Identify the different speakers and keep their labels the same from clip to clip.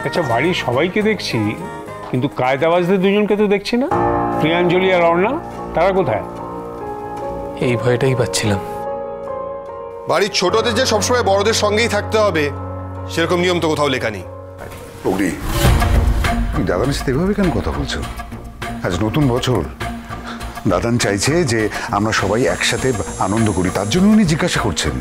Speaker 1: আচ্ছা, বাড়ির সবাইকে দেখছি, কিন্তু কায়দাবাজদের দুজনকে তো দেখছি না। প্রিয়াঞ্জলি আর অর্ণা, তারা কোথায়?
Speaker 2: এই ভয়টাই পাচ্ছিলাম।
Speaker 3: বাড়ির ছোটদের যে সবসময় বড়দের সঙ্গেই থাকতে হবে সেরকম নিয়ম তো কোথাও লেখা নেই।
Speaker 4: অগ্নি, তুমি দাদানের সাথে এভাবে কেন কথা বলছো? আজ নতুন বছর, দাদান চাইছে যে আমরা সবাই একসাথে আনন্দ করি, তার জন্য উনি জিজ্ঞাসা করছেন।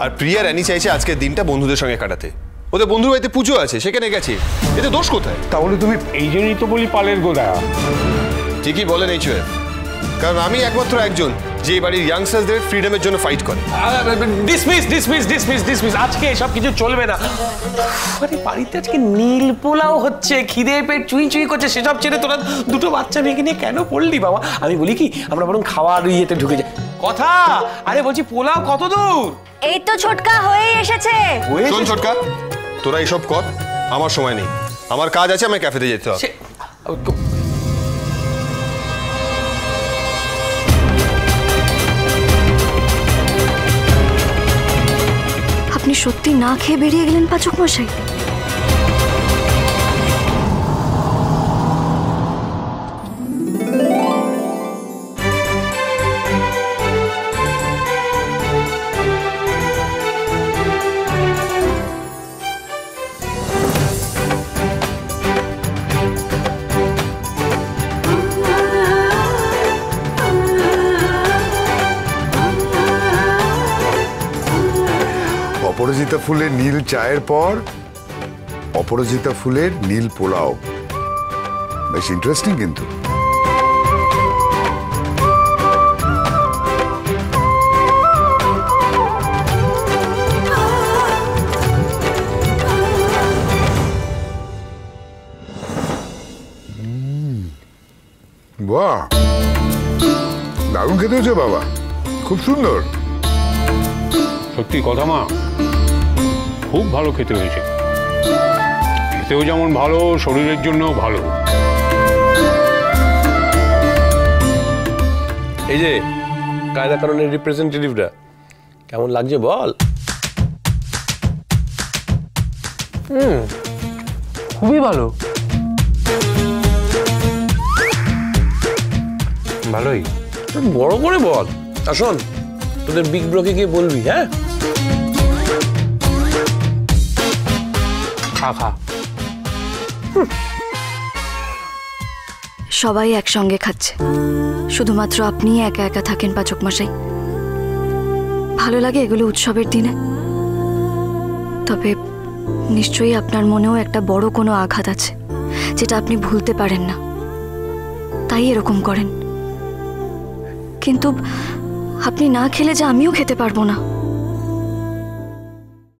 Speaker 3: আর প্রিয়া রানী চাইছে আজকের দিনটা বন্ধুদের সঙ্গে কাটাতে। ওদের বন্ধুর বাড়িতে পুজো আছে, সেখানে গেছে, এতে দোষ কোথায়?
Speaker 4: তাহলে তুমি
Speaker 1: এই জন্যই তো বলি পালের গোদা।
Speaker 3: ঠিকই বলেন এই চুয়ে, কারণ আমি একমাত্র একজন যে এই বাড়ির ইয়াংস্টারদের ফ্রিডমের জন্য ফাইট করে।
Speaker 2: ডিসমিস ডিসমিস ডিসমিস ডিসমিস, আজকে এসব কিছু চলবে না। আরে বাড়িতে আজকে নীল পোলাও হচ্ছে, খিদে পেট চুই চুই করছে, সেসব ছেড়ে তোরা দুটো বাচ্চা মেয়েকে নিয়ে কেন পড়লি বাবা? আমি বলি কি, আমরা বরং খাওয়ার ইয়েতে ঢুকে যাই। কথা, আরে বলছি পোলাও কত দূর?
Speaker 5: এই তো ছোটকা হয়েই এসেছে।
Speaker 3: শোন ছোটকা, তোরা এসব কর, আমার সময় নেই, আমার কাজ আছে, আমায় ক্যাফেতে যেতে হবে।
Speaker 5: আপনি সত্যি না খেয়ে বেরিয়ে গেলেন পাচক মশাই?
Speaker 4: অপরাজিতা ফুলের নীল চায়ের পর অপরাজিতা ফুলের নীল পোলাও, বেশ ইন্টারেস্টিং কিন্তু। বাহ, দারুণ খেতে হয়েছে বাবা, খুব সুন্দর।
Speaker 1: সত্যি কথা মা, খুব ভালো খেতে হয়েছে। খেতেও যেমন ভালো, শরীরের জন্যও ভালো।
Speaker 2: এই যে কায়দা কারণের রিপ্রেজেন্টেটিভরা, কেমন লাগছে বল? খুবই ভালো,
Speaker 1: ভালোই।
Speaker 2: বড় করে বল। আর শোন, তোদের বিগ ব্রোকে গিয়ে বলবি, হ্যাঁ? খা খা।
Speaker 5: সবাই একসঙ্গে খাচ্ছে, শুধুমাত্র আপনি একা একা থাকেন পাচক মশাই। ভালো লাগে এগুলো উৎসবের দিনে, তবে নিশ্চয়ই আপনার মনেও একটা বড় কোনো আঘাত আছে যেটা আপনি ভুলতে পারেন না, তাই এরকম করেন। কিন্তু আপনি না খেলে যে আমিও খেতে পারবো না।